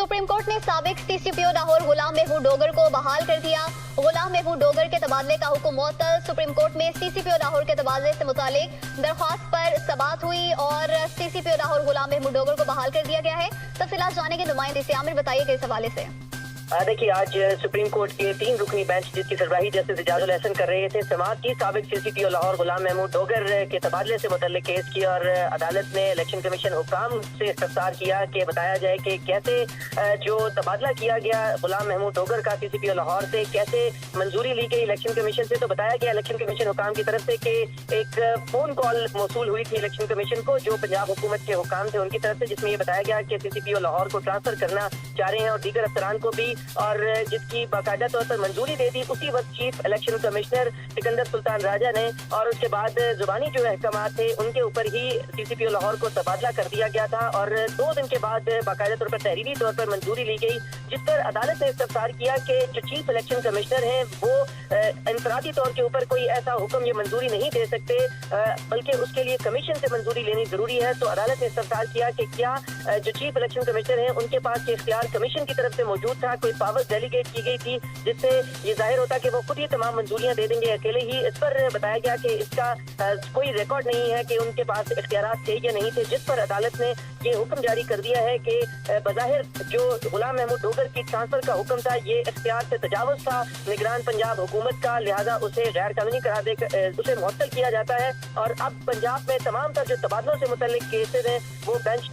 Supreme court ने साबिक CCPO Lahore गुलाम महमूद डोगर को बहाल कर दिया। गुलाम महमूद डोगर के तबादले का हुक्म मुअत्तल। सुप्रीम कोर्ट में सीसीपीओ लाहौर के तबादले से मुतालिक दरख्वास्त पर समाअत हुई और सीसीपीओ लाहौर गुलाम महमूद डोगर को बहाल कर दिया गया है। तफसीलात जानेंगे नुमाइंदे से। आमिर, बताइए कि इस हवाले से। देखिए, आज सुप्रीम कोर्ट के 3 रुकनी बेंच जिसकी सरबराही जस्टिस इजाजुल एहसन कर रहे थे, समाअत की साबिक सीसीपीओ लाहौर गुलाम महमूद डोगर के तबादले से मुतल्लिक केस की और अदालत ने इलेक्शन कमीशन हुकाम से इस्तफसार किया कि बताया जाए कि कैसे जो तबादला किया गया गुलाम महमूद डोगर का सीसीपीओ लाहौर से, कैसे मंजूरी ली गई इलेक्शन कमीशन से। तो बताया गया इलेक्शन कमीशन हुकाम की तरफ से कि एक फोन कॉल मौसूल हुई थी इलेक्शन कमीशन को जो पंजाब हुकूमत के हुकाम थे उनकी तरफ से, जिसमें ये बताया गया कि सीसीपीओ लाहौर को ट्रांसफर करना चाह रहे हैं और दीगर अफसरान को भी, और जिसकी बाकायदा तौर पर मंजूरी दे दी उसी वक्त chief election commissioner Sikandar Sultan Raja ने। और उसके बाद जुबानी जो अहकाम थे उनके ऊपर ही सीसीपीओ लाहौर को तबादला कर दिया गया था और 2 दिन के बाद बाकायदा तौर पर तहरीरी तौर पर मंजूरी ली गई, जिस पर अदालत ने इस्तफसार किया कि जो चीफ इलेक्शन कमिश्नर हैं वो इंफरादी तौर के ऊपर कोई ऐसा हुक्म ये मंजूरी नहीं दे सकते, बल्कि उसके लिए कमीशन से मंजूरी लेनी जरूरी है। तो अदालत ने इस्तफसार किया कि क्या जो चीफ इलेक्शन कमिश्नर हैं उनके पास ये इख्तियार कमीशन की तरफ से मौजूद था, कोई पावर डेलीगेट की गई थी जिससे ये जाहिर होता कि वो खुद ही तमाम मंजूरियां दे देंगे अकेले ही। इस पर बताया गया कि इसका कोई रिकॉर्ड नहीं है कि उनके पास इख्तियारात थे या नहीं थे, जिस पर अदालत ने ये हुक्म जारी कर दिया है कि बज़ाहिर जो गुलाम महमूद डोगर की ट्रांसफर का हुक्म था ये इख्तियार से तजावुज था निगरान पंजाब हुकूमत का, लिहाजा उसे गैर कानूनी करार देकर उसे मुअत्तल किया जाता है। और अब पंजाब में तमाम तर जो तबादलों से मुतल्लिक केसेज हैं वो बेंच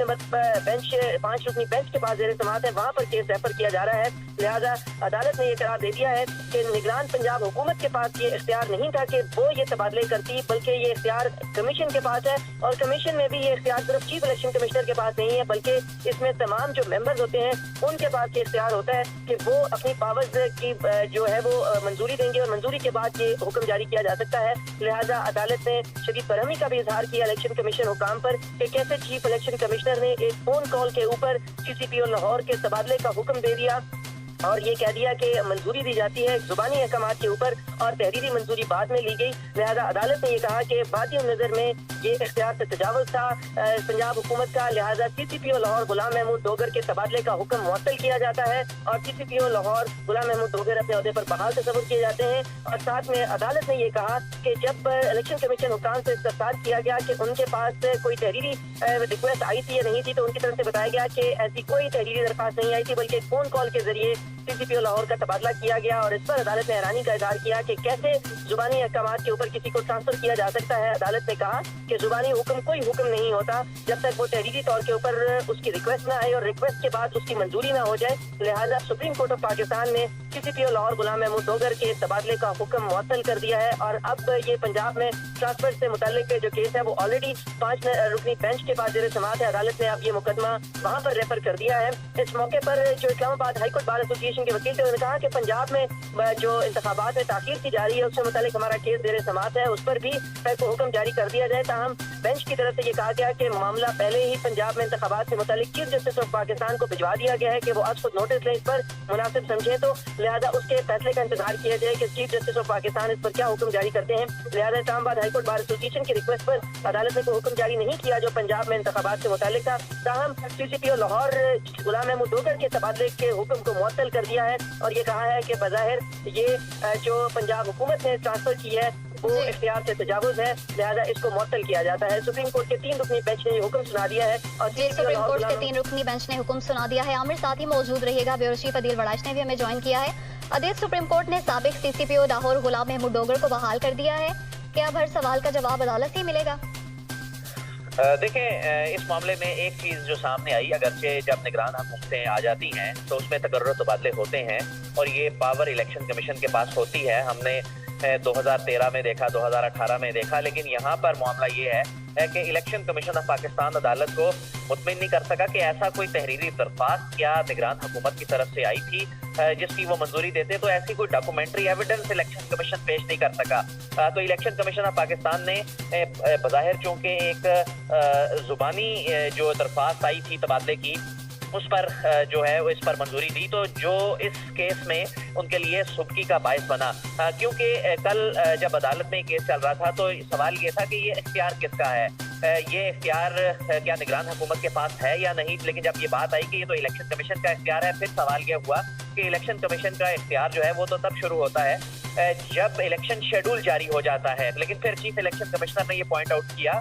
5 रुकनी बेंच के पास ज़ेर समाअत है, वहाँ पर केस रेफर किया जा रहा है। लिहाजा अदालत ने यह करार दे दिया है कि निगरान पंजाब हुकूमत के पास ये इख्तियार नहीं था कि वो ये तबादले करती, बल्कि ये इख्तियार कमीशन के पास है। और कमीशन में भी ये इख्तियार सिर्फ चीफ इलेक्शन कमिश्नर के पास नहीं है, बल्कि इसमें तमाम जो मेंबर्स होते हैं उनके पास ये इख्तियार होता है कि वो अपनी पावर्स की जो है वो मंजूरी देंगे और मंजूरी के बाद ये हुक्म जारी किया जा सकता है। लिहाजा अदालत ने शदीद बरहमी का भी इजहार किया इलेक्शन कमीशन हुकाम पर कि कैसे चीफ इलेक्शन कमिश्नर ने एक फोन कॉल के ऊपर सीसीपीओ लाहौर के तबादले का हुक्म दे दिया और ये कह दिया कि मंजूरी दी जाती है जुबानी अहकाम के ऊपर और तहरीरी मंजूरी बाद में ली गई। लिहाजा अदालत ने ये कहा कि बादी नज़र में ये इख्तियार से तजावुज था पंजाब हुकूमत का, लिहाजा सीसीपीओ लाहौर गुलाम महमूद डोगर के तबादले का हुक्म मुअत्तल किया जाता है और सीसीपीओ लाहौर गुलाम महमूद डोगर अपने अहदे पर बहाल तस्वुर किए जाते हैं। और साथ में अदालत ने ये कहा कि जब इलेक्शन कमीशन हुकाम से इस्तफसार किया गया कि उनके पास कोई तहरीरी रिक्वेस्ट आई थी या नहीं थी, तो उनकी तरफ से बताया गया कि ऐसी कोई तहरीरी दरख्वास्त नहीं आई थी, बल्कि एक फोन कॉल के जरिए सीसीपीओ लाहौर का तबादला किया गया। और इस पर अदालत ने हैरानी का इजहार किया कि कैसे जुबानी अहकाम के ऊपर किसी को ट्रांसफर किया जा सकता है। अदालत ने कहा कि जुबानी हुक्म कोई हुक्म नहीं होता जब तक वो तहरीरी तौर के ऊपर उसकी रिक्वेस्ट ना आए और रिक्वेस्ट के बाद उसकी मंजूरी ना हो जाए। लिहाजा सुप्रीम कोर्ट ऑफ पाकिस्तान ने सीसीपीओ लाहौर गुलाम महमूद डोगर के तबादले का हुक्म मुअत्तल कर दिया है और अब ये पंजाब में ट्रांसफर से मुताल्लिक जो केस है वो ऑलरेडी 5 रुकनी बेंच के पास ज़ेर समाअत है। अदालत ने अब ये मुकदमा वहाँ पर रेफर कर दिया है। इस मौके पर जो इस्लामाबाद हाईकोर्ट बार एसोसिएशन के वकील थे उन्होंने कहा कि पंजाब में जो इंतखाबात में ताखीर की जा रही है उससे मुताल्लिक हमारा केस ज़ेर समाअत है, उस पर भी को हुक्म जारी कर दिया जाए। ताहम बेंच की तरफ से ये कहा गया कि मामला पहले ही पंजाब में इंतखाबात से मुताल्लिक चीफ जस्टिस ऑफ पाकिस्तान को भिजवा दिया गया है कि वो आज खुद नोटिस लें, इस पर मुनासिब समझे, तो लिहाजा उसके फैसले का इंतजार किया जाए कि चीफ जस्टिस ऑफ पाकिस्तान इस पर क्या हुक्म जारी करते हैं। लिहाजा इस्लामाबाद हाईकोर्ट बार एसोसिएशन की रिक्वेस्ट पर अदालत ने कोई हुक्म जारी नहीं किया जो पंजाब में इंतखाबात से मुताल्लिक था। ताहम सीसीपीओ लाहौर गुलाम महमूद डोगर के तबादले के हुक्म को मुअत्तल कर दिया है और ये कहा है कि बज़ाहिर ये जो पंजाब हुकूमत ने ट्रांसफर की है वो इख्तियार से तजावुज है, लिहाजा इसको मुअत्तल किया जाता है। सुप्रीम कोर्ट के 3 रुकनी बेंच ने ये हुक्म सुना दिया है और सुप्रीम कोर्ट के 3 रुकनी बेंच ने हुक्म सुना दिया है। आमिर, साथ ही मौजूद रहिएगा। ब्यूरो चीफ अदील वड़ाइश ने भी हमें ज्वाइन किया है। अदील, सुप्रीम कोर्ट ने साबिक सीसीपीओ लाहौर गुलाम महमूद डोगर को बहाल कर दिया है, क्या अब हर सवाल का जवाब अदालत से मिलेगा? देखें, इस मामले में एक चीज़ जो सामने आई, अगरचे जब निगरान हुकूमतें आ जाती हैं तो उसमें तकर्रुर तबादले होते हैं और ये पावर इलेक्शन कमीशन के पास होती है। हमने 2013 में देखा, 2018 में देखा, लेकिन यहाँ पर मामला ये है कि इलेक्शन कमीशन ऑफ पाकिस्तान अदालत को मुतमिन नहीं कर सका कि ऐसा कोई तहरीरी दरख्वास्त क्या निगरान हुकूमत की तरफ से आई थी जिसकी वो मंजूरी देते, तो ऐसी कोई डॉक्यूमेंट्री एविडेंस इलेक्शन कमीशन पेश नहीं कर सका। तो इलेक्शन कमीशन ऑफ पाकिस्तान ने बज़ाहिर चूँकि एक जुबानी जो दरख्वास्त आई थी तबादले की اس پر جو ہے اس پر منظوری دی، تو جو اس کیس میں ان کے لیے سبکی کا باعث بنا، کیونکہ کل جب عدالت میں کیس چل رہا تھا تو سوال یہ تھا کہ یہ اختیار کس کا ہے، یہ اختیار کیا نگران حکومت کے پاس ہے یا نہیں، لیکن جب یہ بات آئی کہ یہ تو الیکشن کمیشن کا اختیار ہے، پھر سوال یہ ہوا کہ الیکشن کمیشن کا اختیار جو ہے وہ تو تب شروع ہوتا ہے جب الیکشن شیڈول جاری ہو جاتا ہے، لیکن پھر چیف الیکشن کمشنر نے یہ پوائنٹ آؤٹ کیا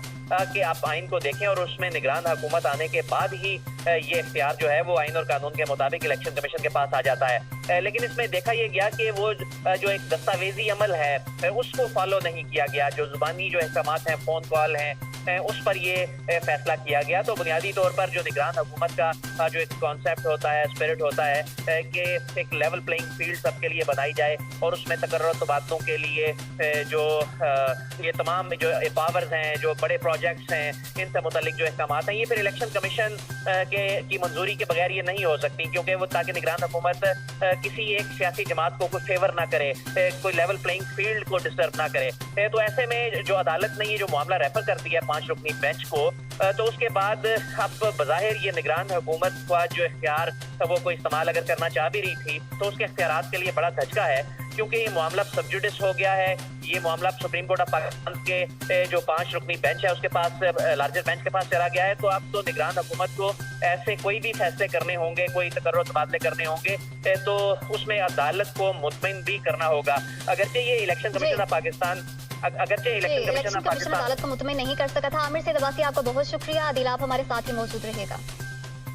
کہ آپ آئین کو دیکھیں اور اس میں نگران حکومت آنے کے بعد ہی یہ اختیار جو ہے وہ آئین اور قانون کے مطابق الیکشن کمیشن کے پاس آ جاتا ہے، لیکن اس میں دیکھا یہ گیا کہ وہ جو ایک دستاویزی عمل ہے اس کو فالو نہیں کیا گیا، جو زبانی جو احکامات ہیں، فون کال ہیں، اس پر یہ فیصلہ کیا گیا۔ تو بنیادی طور پر جو نگران حکومت کا جو ایک کانسیپٹ ہوتا ہے، اسپرٹ ہوتا ہے کہ ایک لیول پلینگ فیلڈ سب کے لیے بنائی جائے اور اس میں تقرر و تبادلوں کے لیے جو یہ تمام جو پاورز ہیں، جو بڑے پروجیکٹس ہیں، ان سے متعلق جو احکامات ہیں، یہ پھر الیکشن کمیشن کی منظوری کے بغیر یہ نہیں ہو سکتی، کیونکہ وہ تاکہ نگران حکومت کسی ایک سیاسی جماعت کو کوئی فیور نہ کرے، کوئی لیول پلینگ فیلڈ کو ڈسٹرب نہ کرے۔ تو ایسے میں جو عدالت نے یہ جو معاملہ ریفر کر دیا 5 رکنی بینچ کو، تو اس کے بعد اب بظاہر یہ نگران حکومت کا جو اختیار وہ کوئی استعمال اگر کرنا چاہ بھی رہی تھی تو اس کے اختیارات کے لیے بڑا دھچکا ہے، کیونکہ یہ معاملہ سب جوڈس ہو گیا ہے، یہ معاملہ سپریم کورٹ آف پاکستان کے جو 5 رکنی بینچ ہے اس کے پاس، لارجر بینچ کے پاس چلا گیا ہے، تو اب تو نگران حکومت کو ایسے کوئی بھی فیصلے کرنے ہوں گے، کوئی تقرر و تبادلے کرنے ہوں گے، تو اس میں عدالت کو مطمئن بھی کرنا ہوگا، اگرچہ یہ election commission of Pakistan election commission عدالت کو مطمئن نہیں کر سکا تھا۔ عامر سید عباسی، آپ کا بہت شکریہ، عادل آپ ہمارے ساتھ ہی موجود رہے گا۔